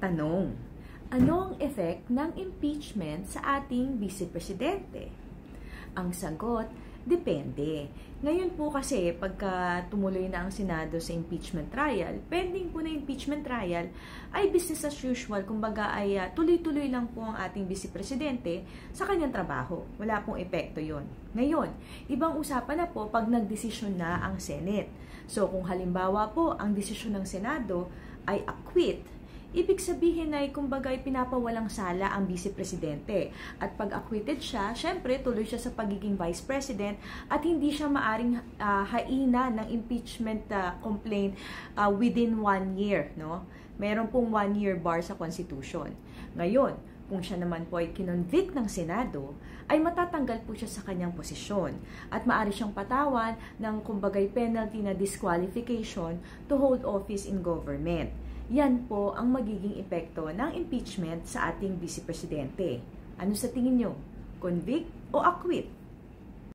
Tanong, ano ang effect ng impeachment sa ating Vice Presidente? Ang sagot, depende. Ngayon po kasi, pagka tumuloy na ang Senado sa impeachment trial, pending po na impeachment trial, ay business as usual. Kumbaga ay tuloy-tuloy lang po ang ating Vice Presidente sa kanyang trabaho. Wala pong epekto yon. Ngayon, ibang usapan na po pag nagdesisyon na ang Senate. So kung halimbawa po ang desisyon ng Senado ay acquit, ibig sabihin ay kumbaga pinapawalang sala ang Vice Presidente. At pag acquitted siya, syempre tuloy siya sa pagiging Vice President at hindi siya maaring haina ng impeachment complaint within 1 year. No? Meron pong 1 year bar sa Constitution. Ngayon, kung siya naman po ay kinonvict ng Senado, ay matatanggal po siya sa kanyang posisyon at maaari siyang patawan ng kumbagay penalty na disqualification to hold office in government. Yan po ang magiging epekto ng impeachment sa ating Vice Presidente. Ano sa tingin nyo? Convict o acquit?